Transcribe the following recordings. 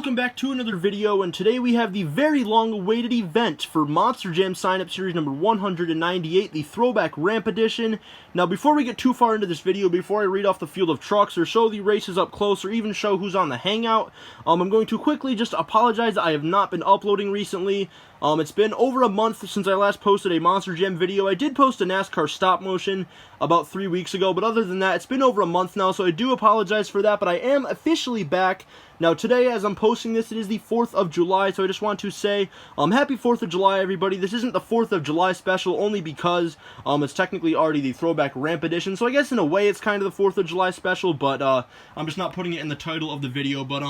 welcome back to another video, and today we have the very long-awaited event for Monster Jam sign-up series number 198, the Throwback Ramp Edition. Now, before we get too far into this video, before I read off the field of trucks, or show the races up close, or even show who's on the Hangout, I'm going to quickly just apologize that I have not been uploading recently. It's been over a month since I last posted a Monster Jam video. I did post a NASCAR stop motion about 3 weeks ago, but other than that, it's been over a month now, so I do apologize for that, but I am officially back. Now, today, as I'm posting this, it is the 4th of July, so I just want to say, happy 4th of July, everybody. This isn't the 4th of July special, only because, it's technically already the Throwback Ramp Edition, so I guess in a way it's kind of the 4th of July special, but, I'm just not putting it in the title of the video, but,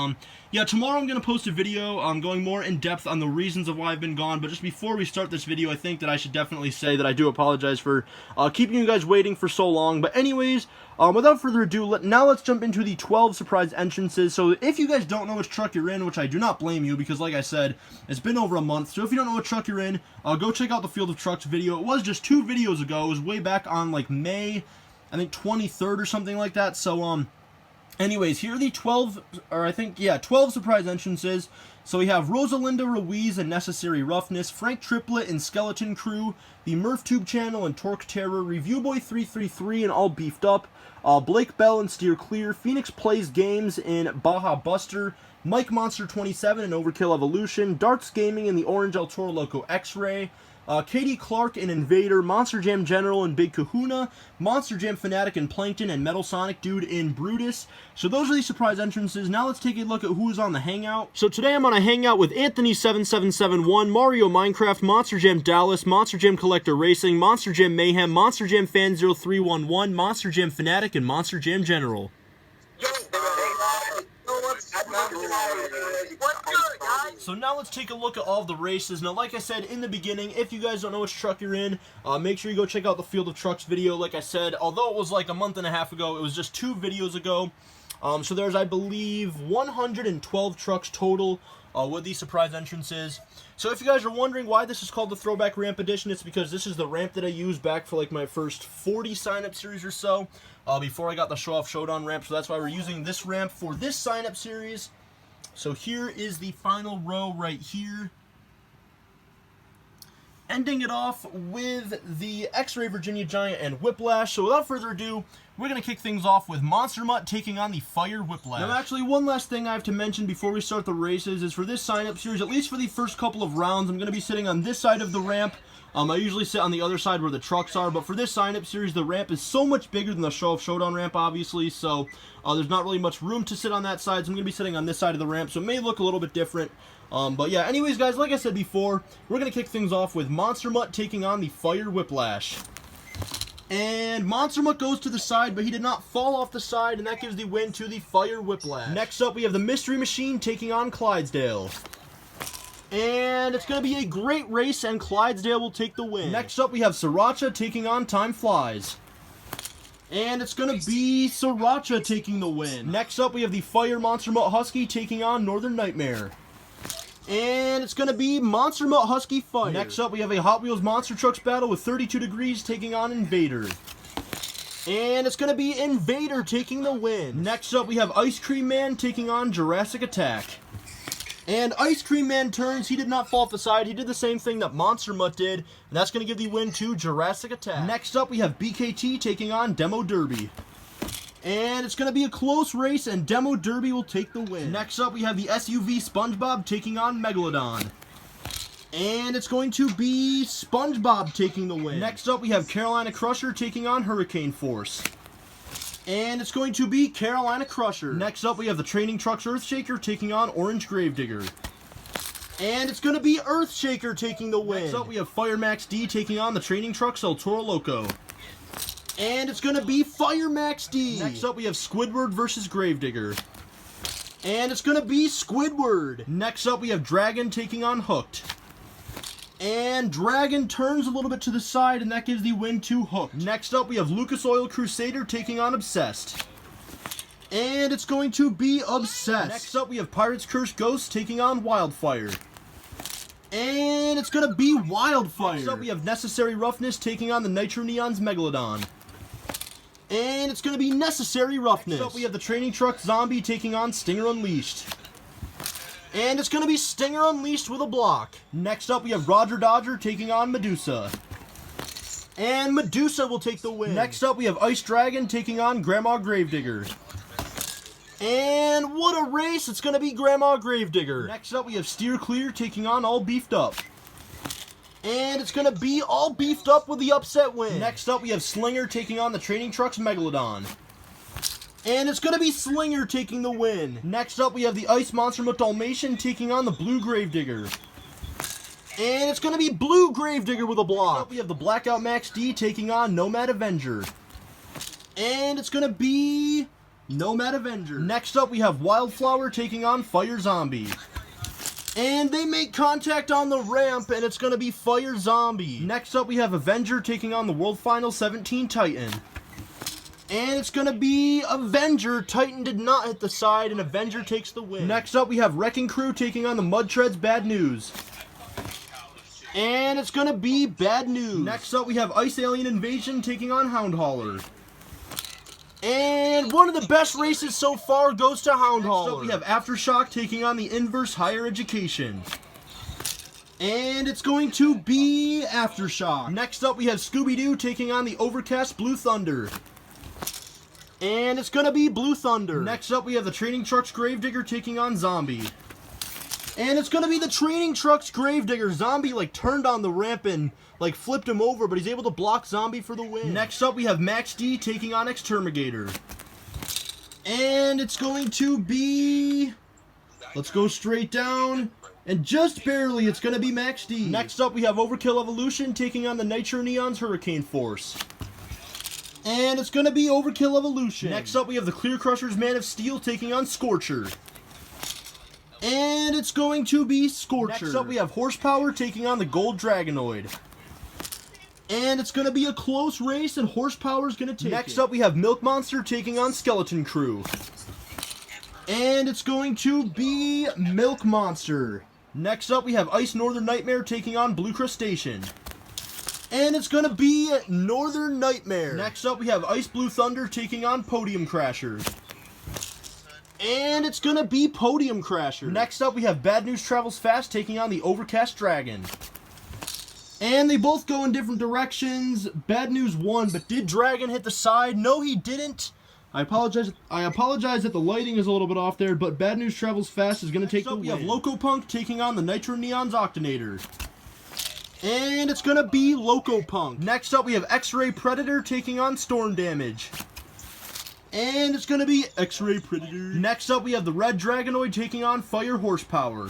yeah, tomorrow I'm going to post a video, going more in depth on the reasons of why I've been gone, but just before we start this video, I think that I should definitely say that I do apologize for, keeping you guys waiting for so long, but anyways, without further ado, now let's jump into the 12 surprise entrances. So if you guys don't know which truck you're in, which I do not blame you, because like I said, it's been over a month, so if you don't know what truck you're in, go check out the Field of Trucks video. It was just 2 videos ago. It was way back on, like, May, I think, 23rd or something like that, so, anyways, here are the 12 surprise entrances. So we have Rosalinda Ruiz and Necessary Roughness, Frank Triplett and Skeleton Crew, the Murph Tube Channel and Torque Terror, Review Boy 333 and All Beefed Up, Blake Bell and Steer Clear, Phoenix Plays Games in Baja Buster, Mike Monster 27 and Overkill Evolution, Darts Gaming and the Orange El Toro Loco X-Ray, Katie Clark and Invader, Monster Jam General and Big Kahuna, Monster Jam Fanatic and Plankton, and Metal Sonic Dude in Brutus. So those are the surprise entrances. Now let's take a look at who's on the Hangout. So today I'm on a Hangout with Anthony7771, Mario Minecraft, Monster Jam Dallas, Monster Jam Collector Racing, Monster Jam Mayhem, Monster Jam Fan 0311, Monster Jam Fanatic, and Monster Jam General. So now let's take a look at all of the races. Now, like I said in the beginning, if you guys don't know which truck you're in, make sure you go check out the Field of Trucks video. Like I said, although it was like a month and a half ago, it was just 2 videos ago. So there's, I believe, 112 trucks total with these surprise entrances. So if you guys are wondering why this is called the Throwback Ramp Edition, it's because this is the ramp that I used back for like my first 40 sign-up series or so, before I got the Show Off Showdown ramp. So that's why we're using this ramp for this sign-up series. So here is the final row right here. Ending it off with the X-Ray Virginia Giant and Whiplash. So without further ado, we're going to kick things off with Monster Mutt taking on the Fire Whiplash. Now actually, one last thing I have to mention before we start the races is for this sign-up series, at least for the first couple of rounds, I'm going to be sitting on this side of the ramp. I usually sit on the other side where the trucks are, but for this sign-up series, the ramp is so much bigger than the Show Off Showdown ramp, obviously, so there's not really much room to sit on that side, so I'm going to be sitting on this side of the ramp, so it may look a little bit different. But yeah, anyways, guys, like I said before, we're going to kick things off with Monster Mutt taking on the Fire Whiplash. And Monster Mutt goes to the side, but he did not fall off the side, and that gives the win to the Fire Whiplash. Next up, we have the Mystery Machine taking on Clydesdale. And it's going to be a great race, and Clydesdale will take the win. Next up, we have Sriracha taking on Time Flies. And it's going to be Sriracha taking the win. Next up, we have the Fire Monster Mutt Husky taking on Northern Nightmare. And it's going to be Monster Mutt Husky Fire. Next up, we have a Hot Wheels Monster Trucks battle with 32 Degrees taking on Invader. And it's going to be Invader taking the win. Next up, we have Ice Cream Man taking on Jurassic Attack. And Ice Cream Man turns. He did not fall off the side. He did the same thing that Monster Mutt did, and that's going to give the win to Jurassic Attack. Next up, we have BKT taking on Demo Derby. And it's going to be a close race, and Demo Derby will take the win. Next up, we have the SUV SpongeBob taking on Megalodon. And it's going to be SpongeBob taking the win. Next up, we have Carolina Crusher taking on Hurricane Force. And it's going to be Carolina Crusher. Next up, we have the Training Trucks Earthshaker taking on Orange Gravedigger. And it's going to be Earthshaker taking the win. Next up, we have Fire Max D taking on the Training Trucks El Toro Loco. And it's going to be Fire Max D. Next up, we have Squidward versus Gravedigger. And it's going to be Squidward. Next up, we have Dragon taking on Hooked. And Dragon turns a little bit to the side, and that gives the win to Hooked. Next up, we have Lucas Oil Crusader taking on Obsessed. And it's going to be Obsessed. Next up, we have Pirates Curse Ghost taking on Wildfire. And it's going to be Wildfire. Next up, we have Necessary Roughness taking on the Nitro Neon's Megalodon. And it's going to be Necessary Roughness. Next up, we have the Training Truck Zombie taking on Stinger Unleashed. And it's going to be Stinger Unleashed with a block. Next up, we have Roger Dodger taking on Medusa. And Medusa will take the win. Next up, we have Ice Dragon taking on Grandma Gravedigger. And what a race! It's going to be Grandma Gravedigger. Next up, we have Steer Clear taking on All Beefed Up. And it's going to be All Beefed Up with the upset win. Next up, we have Slinger taking on the Training Trucks Megalodon. And it's going to be Slinger taking the win. Next up, we have the Ice Monster Dalmatian taking on the Blue Gravedigger. And it's going to be Blue Gravedigger with a block. Next up, we have the Blackout Max D taking on Nomad Avenger. And it's going to be Nomad Avenger. Next up, we have Wildflower taking on Fire Zombie. And they make contact on the ramp, and it's going to be Fire Zombie. Next up, we have Avenger taking on the World Final 17 Titan. And it's going to be Avenger. Titan did not hit the side, and Avenger takes the win. Next up, we have Wrecking Crew taking on the Mud Treads Bad News. And it's going to be Bad News. Next up, we have Ice Alien Invasion taking on Hound Hauler. And one of the best races so far goes to Hound Hauler. Next up, we have Aftershock taking on the Inverse Higher Education. And it's going to be Aftershock. Next up, we have Scooby-Doo taking on the Overcast Blue Thunder. And it's going to be Blue Thunder. Next up, we have the Training Trucks Gravedigger taking on Zombie. And it's going to be the Training Trucks Gravedigger. Zombie, turned on the ramp and, flipped him over, but he's able to block Zombie for the win. Next up, we have Max D taking on Exterminator. And it's going to be... Let's go straight down. And just barely, it's going to be Max D. Next up, we have Overkill Evolution taking on the Nitro Neon's Hurricane Force. And it's going to be Overkill Evolution. Next up, we have the Clear Crushers Man of Steel taking on Scorcher. And it's going to be Scorcher. Next up, we have Horsepower taking on the Gold Dragonoid. And it's going to be a close race, and Horsepower is going to take it. Next up, we have Milk Monster taking on Skeleton Crew. And it's going to be Milk Monster. Next up, we have Ice Northern Nightmare taking on Blue Crustacean. And it's going to be Northern Nightmare. Next up, we have Ice Blue Thunder taking on Podium Crasher. And it's going to be Podium Crasher. Next up, we have Bad News Travels Fast taking on the Overcast Dragon. And they both go in different directions. Bad News won, but did Dragon hit the side? No, he didn't. I apologize that the lighting is a little bit off there, but Bad News Travels Fast is going to take the win. We have Loco Punk taking on the Nitro Neon's Octonator. And it's going to be Loco Punk. Next up, we have X-Ray Predator taking on Storm Damage. And it's going to be X-Ray Predator. Next up, we have the Red Dragonoid taking on Fire Horsepower.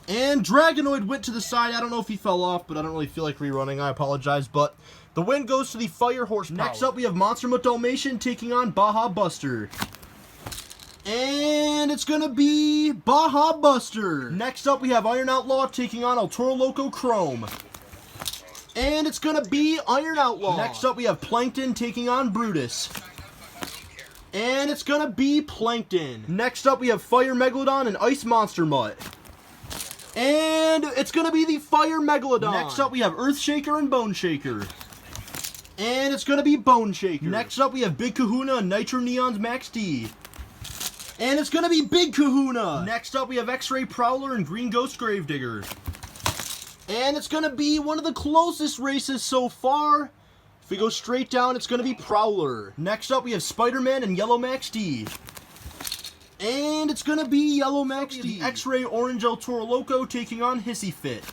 And Dragonoid went to the side. I don't know if he fell off, but I don't really feel like rerunning. I apologize, but the win goes to the Fire Horsepower. Next up, we have Monster Dalmatian taking on Baja Buster. And it's going to be Baja Buster. Next up, we have Iron Outlaw taking on El Toro Loco Chrome. And it's going to be Iron Outlaw. Next up, we have Plankton taking on Brutus. And it's going to be Plankton. Next up, we have Fire Megalodon and Ice Monster Mutt. And it's going to be the Fire Megalodon. Next up, we have Earthshaker and Bone Shaker. And it's going to be Bone Shaker. Next up, we have Big Kahuna and Nitro Neon's Max D. And it's going to be Big Kahuna. Next up, we have X-Ray Prowler and Green Ghost Gravedigger. And it's going to be one of the closest races so far. If we go straight down, it's going to be Prowler. Next up, we have Spider-Man and Yellow Max D. And it's going to be Yellow Max D. X-Ray Orange El Toro Loco taking on Hissy Fit.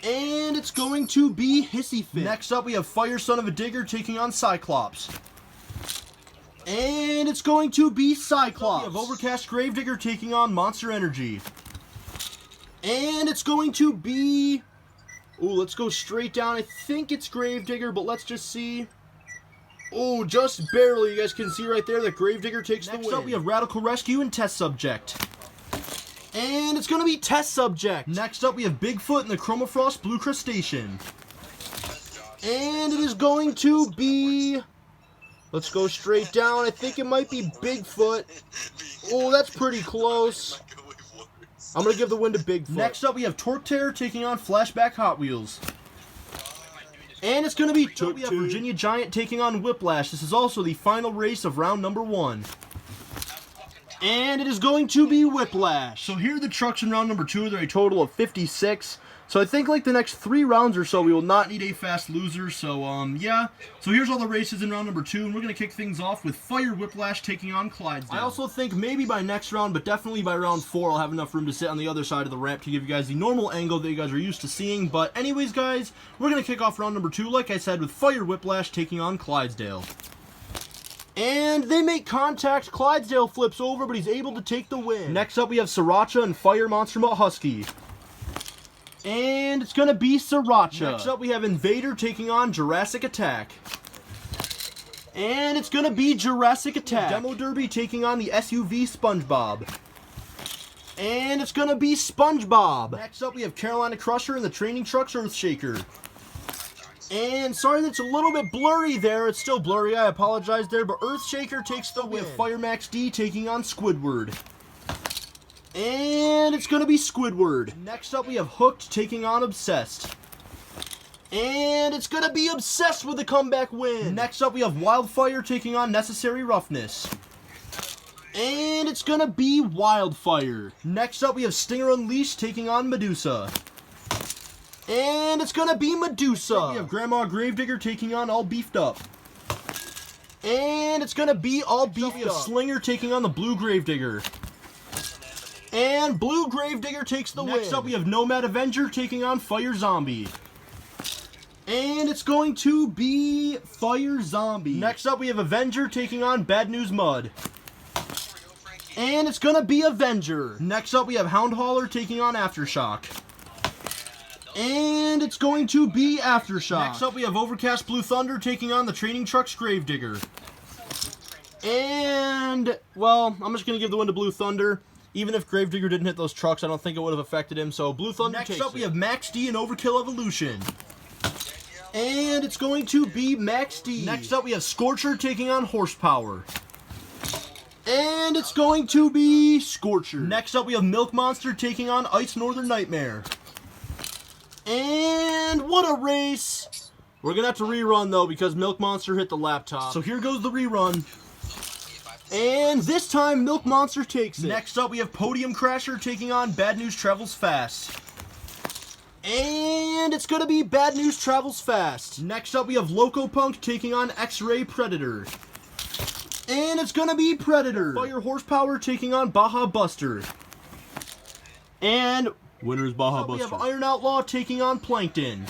And it's going to be Hissy Fit. Next up, we have Fire Son of a Digger taking on Cyclops. And it's going to be Cyclops. We have Overcast Gravedigger taking on Monster Energy. And it's going to be... Ooh, let's go straight down. I think it's Gravedigger, but let's just see. Oh, just barely. You guys can see right there that Gravedigger takes the win. Next up, we have Radical Rescue and Test Subject. And it's going to be Test Subject. Next up, we have Bigfoot and the Chromafrost Blue Crustacean. And it is going to be... Let's go straight down. I think it might be Bigfoot. Oh, that's pretty close. I'm going to give the win to Bigfoot. Next up, we have Torque Terror taking on Flashback Hot Wheels. And it's going to be we have Virginia Giant taking on Whiplash. This is also the final race of round number 1. And it is going to be Whiplash. So here are the trucks in round number 2. They're a total of 56. So I think like the next 3 rounds or so, we will not need a fast loser. So, yeah. So here's all the races in round number 2. And we're going to kick things off with Fire Whiplash taking on Clydesdale. I also think maybe by next round, but definitely by round 4, I'll have enough room to sit on the other side of the ramp to give you guys the normal angle that you guys are used to seeing. But anyways, guys, we're going to kick off round number 2, like I said, with Fire Whiplash taking on Clydesdale. And they make contact. Clydesdale flips over, but he's able to take the win. Next up, we have Sriracha and Fire Monster Mutt Husky. And it's going to be Sriracha. Next up, we have Invader taking on Jurassic Attack. And it's going to be Jurassic Attack. Demo Derby taking on the SUV SpongeBob. And it's going to be SpongeBob. Next up, we have Carolina Crusher and the Training Trucks Earthshaker. And sorry that's a little bit blurry there. It's still blurry. I apologize there. But Earthshaker takes the win. We have Fire Max D taking on Squidward. And it's going to be Squidward. Next up, we have Hooked taking on Obsessed. And it's going to be Obsessed with a comeback win. Next up, we have Wildfire taking on Necessary Roughness. And it's going to be Wildfire. Next up, we have Stinger Unleashed taking on Medusa. And it's going to be Medusa. We have Grandma Gravedigger taking on All Beefed Up. And it's going to be All Beefed Up. We have Slinger taking on the Blue Gravedigger. And Blue Gravedigger takes the win. Next up, we have Nomad Avenger taking on Fire Zombie. And it's going to be Fire Zombie. Next up, we have Avenger taking on Bad News Mud. And it's going to be Avenger. Next up, we have Hound Hauler taking on Aftershock. And it's going to be Aftershock. Next up, we have Overcast Blue Thunder taking on the Training Trucks Gravedigger. And, well, I'm just going to give the win to Blue Thunder. Even if Gravedigger didn't hit those trucks, I don't think it would have affected him. So, Blue Thunder takes it. Next up, we have Max D and Overkill Evolution. And it's going to be Max D. Next up, we have Scorcher taking on Horsepower. And it's going to be Scorcher. Next up, we have Milk Monster taking on Ice Northern Nightmare. And what a race! We're going to have to rerun, though, because Milk Monster hit the laptop. So here goes the rerun. And this time, Milk Monster takes it. Next up, we have Podium Crasher taking on Bad News Travels Fast. And it's going to be Bad News Travels Fast. Next up, we have Loco Punk taking on X-Ray Predator. And it's going to be Predator. Fire Horsepower taking on Baja Buster. And winner's Baja Buster. We have Iron Outlaw taking on Plankton.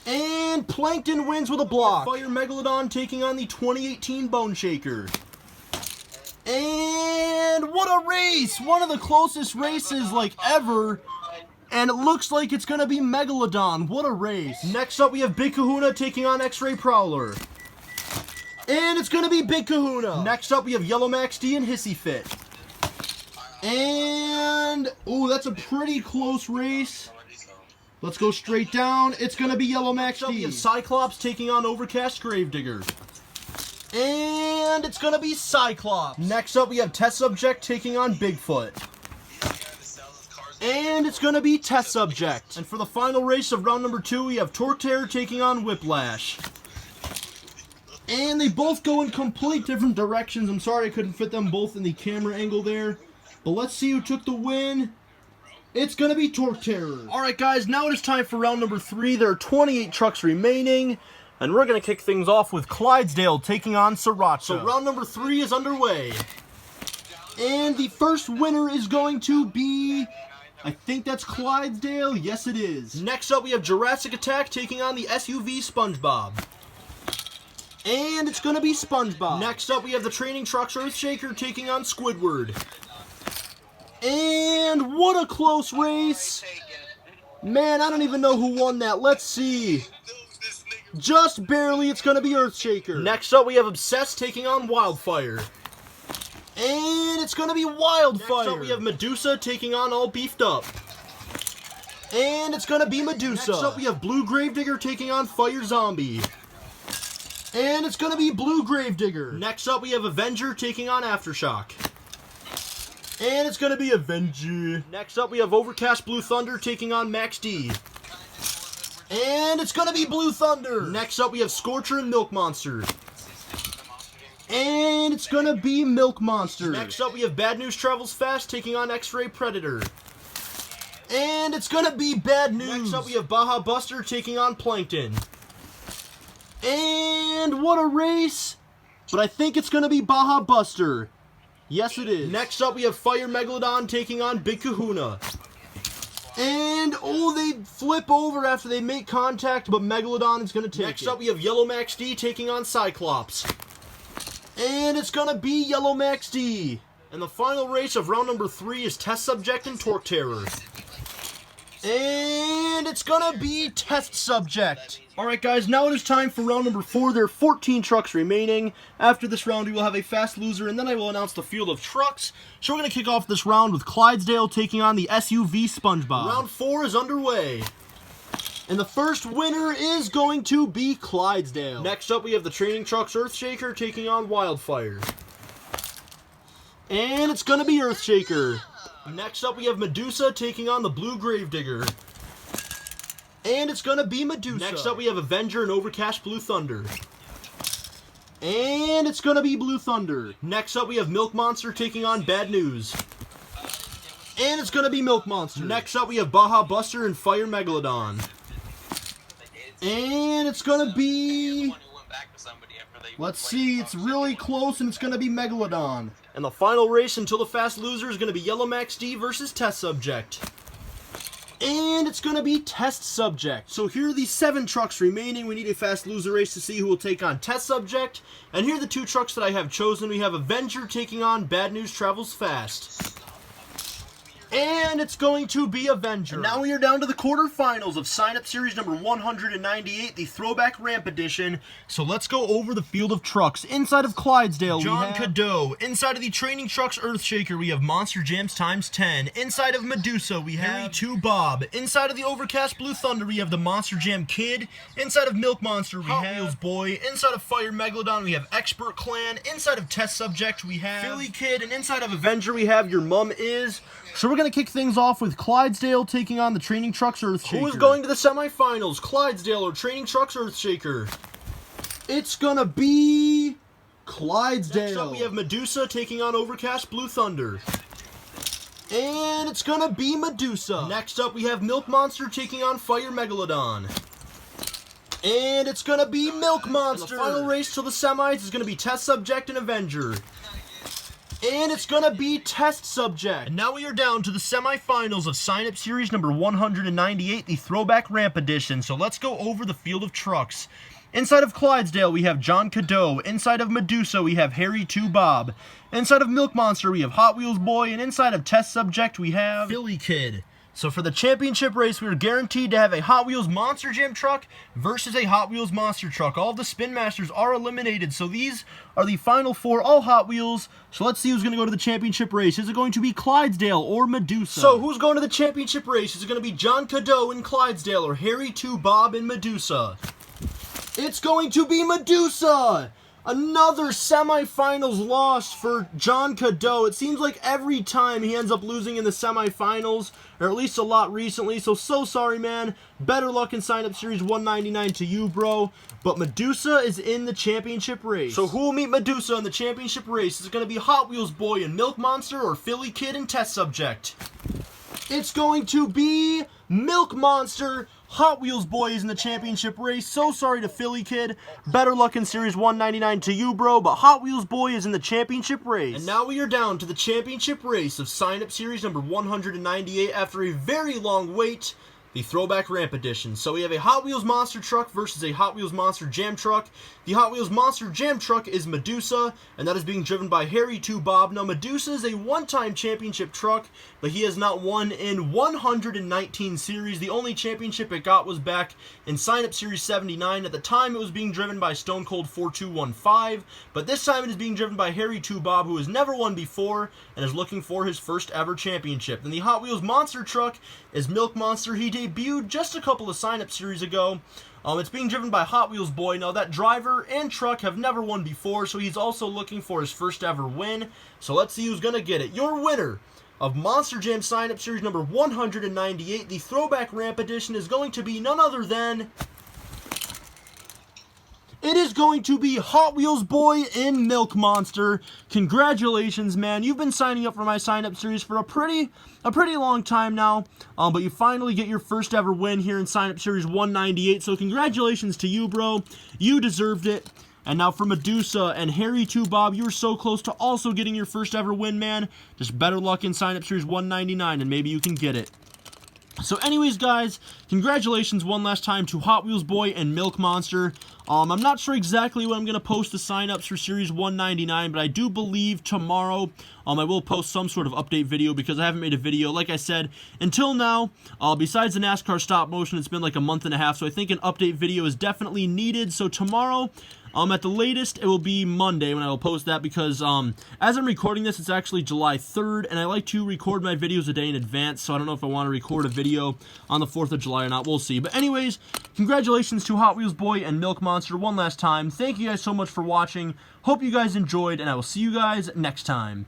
And Plankton wins with a block. Fire Megalodon taking on the 2018 Bone Shaker. And what a race! One of the closest races like ever. And it looks like it's going to be Megalodon. What a race. Next up, we have Big Kahuna taking on X-Ray Prowler. And it's going to be Big Kahuna. Next up, we have Yellow Max D and Hissy Fit. And, ooh, that's a pretty close race. Let's go straight down. It's going to be Yellow Max D. We have Cyclops taking on Overcast Gravedigger. And it's going to be Cyclops. Next up, we have Test Subject taking on Bigfoot. And it's going to be Test Subject. And for the final race of round number 2, we have Torque Terror taking on Whiplash. And they both go in complete different directions. I'm sorry I couldn't fit them both in the camera angle there. But let's see who took the win. It's going to be Torque Terror. Alright guys, now it is time for round number 3. There are 28 trucks remaining. And we're going to kick things off with Clydesdale taking on Sriracha. So round number 3 is underway. And the first winner is going to be, I think that's Clydesdale. Yes, it is. Next up, we have Jurassic Attack taking on the SUV SpongeBob. And it's going to be SpongeBob. Next up, we have the Training Trucks Earthshaker taking on Squidward. And what a close race. Man, I don't even know who won that. Let's see. Just barely, it's going to be Earthshaker. Next up, we have Obsessed taking on Wildfire. And it's going to be Wildfire. Next up, we have Medusa taking on All Beefed Up. And it's going to be Medusa. Next up, we have Blue Gravedigger taking on Fire Zombie. And it's going to be Blue Gravedigger. Next up, we have Avenger taking on Aftershock. And it's going to be Avenger. Next up, we have Overcast Blue Thunder taking on Max D. And it's going to be Blue Thunder. Next up, we have Scorcher and Milk Monster. And it's going to be Milk Monster. Next up, we have Bad News Travels Fast taking on X-Ray Predator. And it's going to be Bad News. Next up, we have Baja Buster taking on Plankton. And what a race. But I think it's going to be Baja Buster. Yes, it is. Next up, we have Fire Megalodon taking on Big Kahuna. And, oh, they flip over after they make contact, but Megalodon is going to take it. Next up, we have Yellow Max D taking on Cyclops. And it's going to be Yellow Max D. And the final race of round number 3 is Test Subject and Torque Terror. And it's going to be Test Subject. Alright guys, now it is time for round number 4. There are 14 trucks remaining. After this round, we will have a fast loser, and then I will announce the field of trucks. So we're going to kick off this round with Clydesdale taking on the SUV SpongeBob. Round 4 is underway. And the first winner is going to be Clydesdale. Next up, we have the Training Trucks Earthshaker taking on Wildfire. And it's going to be Earthshaker. Next up, we have Medusa taking on the Blue Gravedigger. And it's going to be Medusa. Next up, we have Avenger and Overcast Blue Thunder. And it's going to be Blue Thunder. Next up, we have Milk Monster taking on Bad News. And it's going to be Milk Monster. Next up, we have Baja Buster and Fire Megalodon. And it's going to be... Let's see, it's really close, and it's going to be Megalodon. And the final race until the fast loser is going to be Yellow Max D versus Test Subject. And it's going to be Test Subject. So here are the 7 trucks remaining. We need a fast loser race to see who will take on Test Subject. And here are the 2 trucks that I have chosen. We have Avenger taking on Bad News Travels Fast. And it's going to be Avenger. And now we are down to the quarterfinals of sign-up series number 198, the Throwback Ramp Edition. So let's go over the field of trucks. Inside of Clydesdale, John Cadeau. Inside of the Training Trucks Earthshaker, we have Monster Jams ×10. Inside of Medusa, we have Harry 2 Bob. Inside of the Overcast Blue Thunder, we have the Monster Jam Kid. Inside of Milk Monster, we have Hot Wheels Boy. Inside of Fire Megalodon, we have Expert Clan. Inside of Test Subject, we have Philly Kid. And inside of Avenger, we have Your Mum Is. So we're going to kick things off with Clydesdale taking on the Training Trucks Earthshaker. Who is going to the semifinals? Clydesdale or Training Trucks Earthshaker? It's going to be Clydesdale. Next up, we have Medusa taking on Overcast Blue Thunder. And it's going to be Medusa. Next up, we have Milk Monster taking on Fire Megalodon. And it's going to be Milk Monster. And the final race to the semis is going to be Test Subject and Avenger. And it's going to be Test Subject. And now we are down to the semifinals of sign-up series number 198, the Throwback Ramp Edition. So let's go over the field of trucks. Inside of Clydesdale, we have John Cadeau. Inside of Medusa, we have Harry 2 Bob. Inside of Milk Monster, we have Hot Wheels Boy. And inside of Test Subject, we have Philly Kid. So for the championship race, we are guaranteed to have a Hot Wheels Monster Jam truck versus a Hot Wheels Monster truck. All of the Spin Masters are eliminated, so these are the final 4, all Hot Wheels. So let's see who's going to go to the championship race. Is it going to be Clydesdale or Medusa? So who's going to the championship race? Is it going to be John Cadeau in Clydesdale or Harry 2 Bob in Medusa? It's going to be Medusa! Another semifinals loss for John Cadeau. It seems like every time he ends up losing in the semifinals, or at least a lot recently, so sorry, man. Better luck in sign-up series 199 to you, bro. But Medusa is in the championship race. So who will meet Medusa in the championship race? Is it going to be Hot Wheels Boy and Milk Monster or Philly Kid and Test Subject? It's going to be Milk Monster. Hot Wheels Boy is in the championship race. So sorry to Philly Kid. Better luck in Series 199 to you, bro. But Hot Wheels Boy is in the championship race. And now we are down to the championship race of sign-up series number 198 after a very long wait. The Throwback Ramp Edition. So we have a Hot Wheels Monster Truck versus a Hot Wheels Monster Jam Truck. The Hot Wheels Monster Jam Truck is Medusa, and that is being driven by Harry 2 Bob. Now, Medusa is a one-time championship truck, but he has not won in 119 series. The only championship it got was back in Sign-Up Series 79. At the time, it was being driven by Stone Cold 4215, but this time it is being driven by Harry 2 Bob, who has never won before and is looking for his first ever championship. Then the Hot Wheels Monster Truck is Milk Monster. He debuted just a couple of sign-up series ago. It's being driven by Hot Wheels Boy. Now, that driver and truck have never won before, so he's also looking for his first ever win. So let's see who's going to get it. Your winner of Monster Jam sign-up series number 198, the Throwback Ramp Edition, is going to be none other than It is going to be Hot Wheels Boy and Milk Monster. Congratulations, man. You've been signing up for my sign-up series for a pretty long time now, but you finally get your first ever win here in sign-up series 198, so congratulations to you, bro. You deserved it. And now for Medusa and Harry2Bob, you were so close to also getting your first ever win, man. Just better luck in sign-up series 199, and maybe you can get it. So anyways, guys, congratulations one last time to Hot Wheels Boy and Milk Monster. I'm not sure exactly when I'm going to post the sign-ups for Series 199, but I do believe tomorrow I will post some sort of update video because I haven't made a video, like I said, until now. Besides the NASCAR stop motion, it's been like a month and a half, so I think an update video is definitely needed. So tomorrow, at the latest, it will be Monday when I will post that because as I'm recording this, it's actually July 3rd, and I like to record my videos a day in advance, so I don't know if I want to record a video on the 4th of July or not. We'll see. But anyways, congratulations to Hot Wheels Boy and Milk Monster one last time. Thank you guys so much for watching. Hope you guys enjoyed, and I will see you guys next time.